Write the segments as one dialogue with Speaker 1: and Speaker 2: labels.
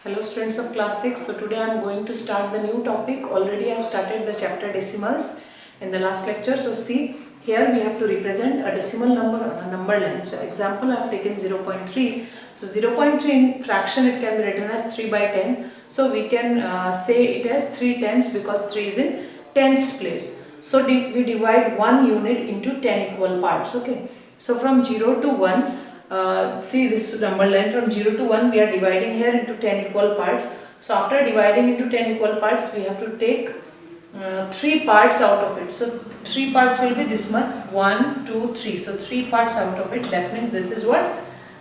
Speaker 1: Hello students of class 6. So today I am going to start the new topic. Already I have started the chapter decimals in the last lecture. So see, here we have to represent a decimal number on a number line. So example, I have taken 0.3. So 0.3 in fraction it can be written as 3 by 10. So we can say it as 3 tenths because 3 is in tens place. So we divide one unit into 10 equal parts. Okay. So from 0 to 1. See this number line from 0 to 1 we are dividing here into 10 equal parts. So after dividing into 10 equal parts we have to take 3 parts out of it. So 3 parts will be this much, 1, 2, 3. So 3 parts out of it, that means this is what?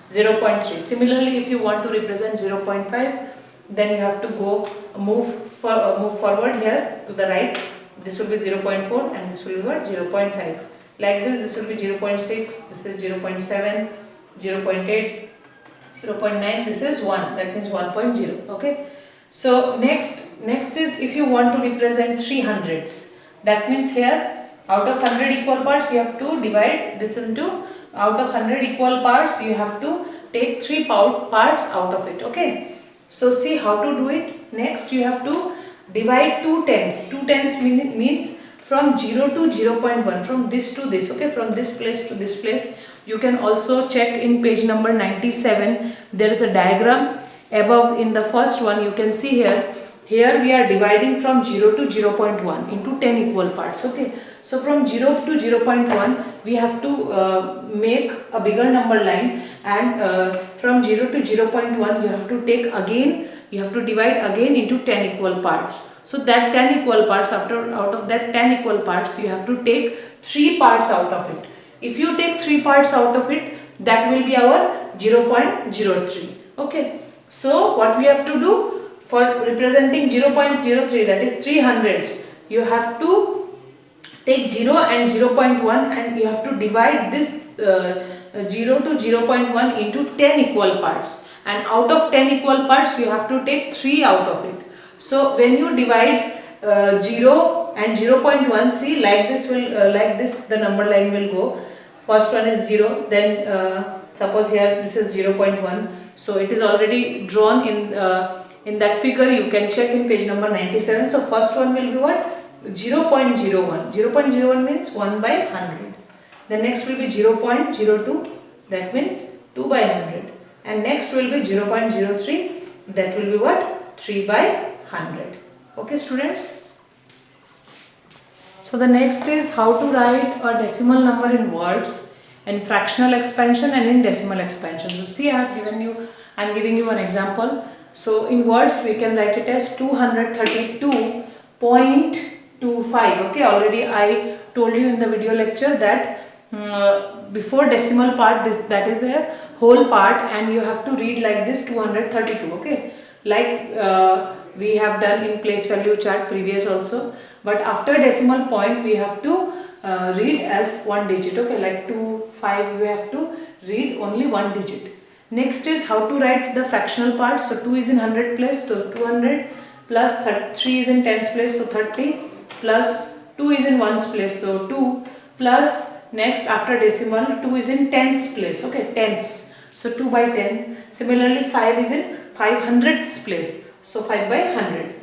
Speaker 1: 0.3. Similarly, if you want to represent 0.5, then you have to go move forward here to the right. This will be 0.4 and this will be what? 0.5. Like this will be 0.6, this is 0.7. 0.8, 0.9, this is 1, that means 1.0. Okay. So next is if you want to represent 3 hundredths, that means here out of 100 equal parts you have to divide this into, out of 100 equal parts you have to take 3 parts out of it. Okay. So see how to do it. Next you have to divide 2 tenths. 2 tenths means from 0 to 0.1, from this to this. Okay, from this place to this place. You can also check in page number 97. There is a diagram above. In the first one you can see here we are dividing from 0 to 0.1 into 10 equal parts. Okay, so from 0 to 0.1 we have to make a bigger number line, and from 0 to 0.1 you have to take again, you have to divide again into 10 equal parts. So that 10 equal parts, out of that 10 equal parts you have to take 3 parts out of it. If you take 3 parts out of it, that will be our 0.03. Okay. So what we have to do for representing 0.03, that is 3 hundredths, you have to take 0 and 0.1 and you have to divide this 0 to 0.1 into 10 equal parts, and out of 10 equal parts you have to take 3 out of it. So when you divide 0 and 0.1, see like this will like this the number line will go. First one is 0, then suppose here this is 0.1. So it is already drawn in that figure. You can check in page number 97. So first one will be what? 0.01. 0.01 means 1 by 100. The next will be 0.02, that means 2 by 100. And next will be 0.03, that will be what? 3 by 100. Okay students. So the next is how to write a decimal number in words, in fractional expansion and in decimal expansion. So see, I am giving you an example. So in words we can write it as 232.25. Okay, already I told you in the video lecture that before decimal part that is a whole part, and you have to read like this 232. Okay, like we have done in place value chart previous also. But after decimal point we have to read as one digit. Okay, like 2, 5 we have to read only one digit. Next is how to write the fractional part. So 2 is in 100 place, so 200, plus 3 is in tens place, so 30, plus 2 is in ones place, so 2, plus next after decimal 2 is in tens place. Okay, tens, so 2 by 10. Similarly 5 is in 500ths place, so 5 by 100.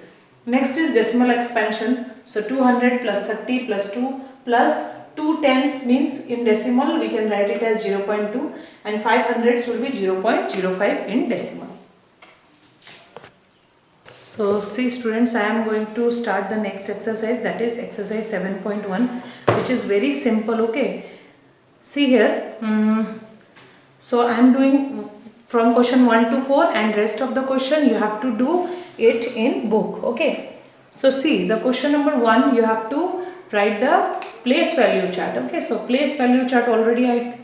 Speaker 1: Next is decimal expansion. So 200 plus 30 plus 2 plus 2 tenths means in decimal we can write it as 0.2, and 500ths will be 0.05 in decimal. So see students, I am going to start the next exercise, that is exercise 7.1, which is very simple. Okay, see here. So I am doing from question 1 to 4, and rest of the question you have to do it in book. Okay. So see, the question number 1 you have to write the place value chart. Okay, so place value chart already I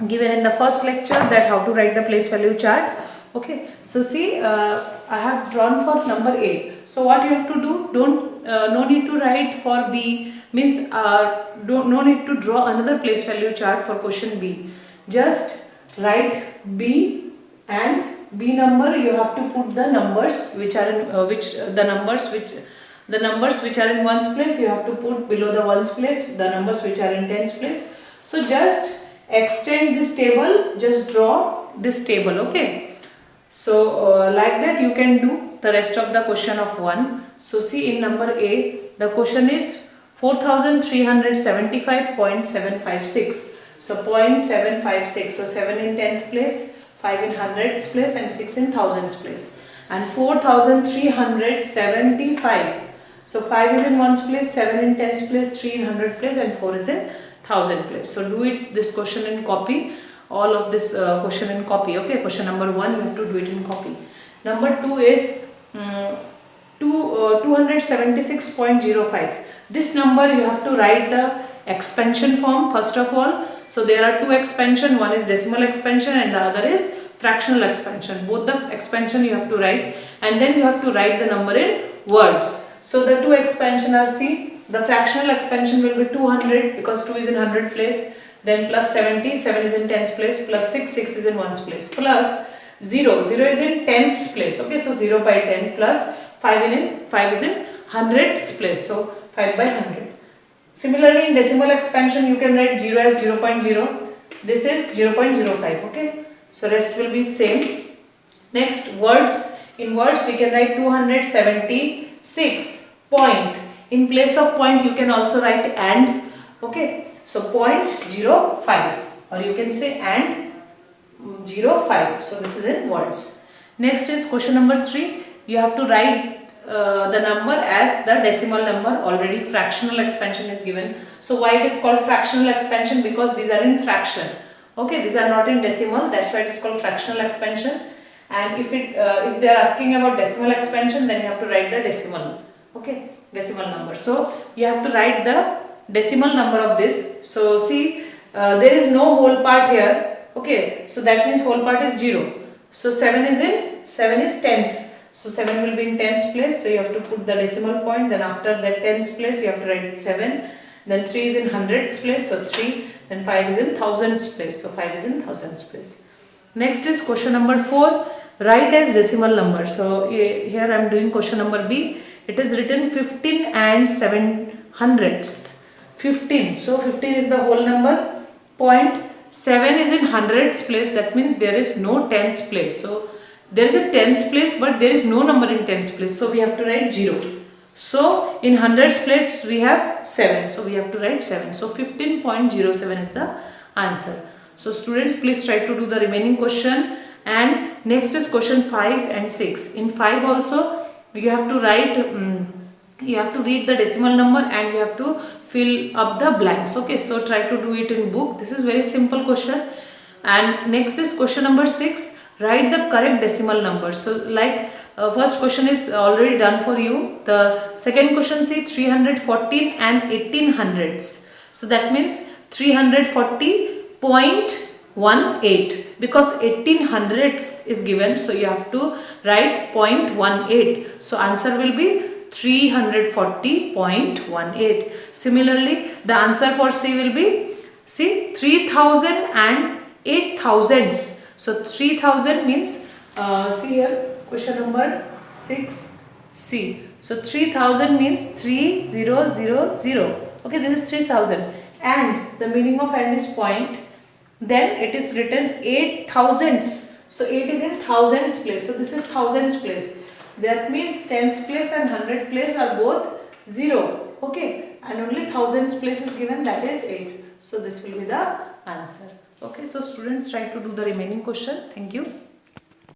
Speaker 1: given in the first lecture, that how to write the place value chart. Okay, so see, I have drawn for number A. So what you have to do, no need to write for B, means no need to draw another place value chart for question B. Just write B, and B number you have to put the numbers which are in the numbers which are in ones place you have to put below the ones place, the numbers which are in tens place. So just extend this table, just draw this table. Okay, So like that you can do the rest of the question of 1. So see, in number A, the question is 4375.756. So 0.756. So 7 in 10th place, 5 in hundreds place, and 6 in thousands place. And 4375. So 5 is in ones place, 7 in tens place, 3 in hundred place, and 4 is in thousand place. So do it this question in copy. All of this question in copy. Okay, question number 1 you have to do it in copy. Number 2 is 276.05. This number you have to write the expansion form first of all. So there are two expansion, one is decimal expansion and the other is fractional expansion. Both the expansion you have to write, and then you have to write the number in words. So the two expansion are, see, the fractional expansion will be 200 because 2 is in 100 place, then plus 70, 7 is in tens place, plus 6, 6 is in ones place, plus 0, 0 is in tens place. Okay, so 0 by 10 plus 5 is in hundreds place, so 5 by 100. Similarly, in decimal expansion you can write 0 as 0.0, this is 0.05. okay, so rest will be same. Next, words. In words we can write 276 point. In place of point you can also write and. Okay, so 0.05, or you can say and 0.5. So this is in words. Next is question number 3. You have to write the number as the decimal number. Already fractional expansion is given. So why it is called fractional expansion? Because these are in fraction. Okay, these are not in decimal. That's why it is called fractional expansion. And if they are asking about decimal expansion, then you have to write the decimal. Okay, decimal number. So you have to write the decimal number of this. So see, there is no whole part here. Okay, so that means whole part is 0. So 7 is tens. So 7 will be in tens place. So you have to put the decimal point. Then after that tens place, you have to write 7. Then 3 is in hundreds place. So 3. Then 5 is in thousands place. So 5 is in thousands place. Next is question number 4. Write as decimal number. So here I am doing question number B. It is written 15 and 7 hundredths. 15. So 15 is the whole number. 0.7 is in hundreds place. That means there is no tens place. So there is a tens place, but there is no number in tens place. So we have to write 0. So in hundreds place we have 7. So we have to write 7. So 15.07 is the answer. So students, please try to do the remaining question. And next is question 5 and 6. In 5 also you have to write, you have to read the decimal number and you have to fill up the blanks. Okay, so try to do it in book. This is very simple question. And next is question number 6. Write the correct decimal number. So like first question is already done for you. The second question, see, 314 and 18 hundredths. So that means 340.18 because 18 hundredths is given. So you have to write 0.18. So answer will be 340.18. Similarly, the answer for C will be, see, 3000 and 8 thousandths. So 3000 means, see here, question number 6C. So 3000 means 3000. Okay, this is 3000. And the meaning of and is point. Then it is written 8 thousandths. So 8 is in thousands place. So this is thousands place. That means tens place and hundred place are both 0. Okay, and only thousands place is given, that is 8. So this will be the answer. Okay, so students, try to do the remaining question. Thank you.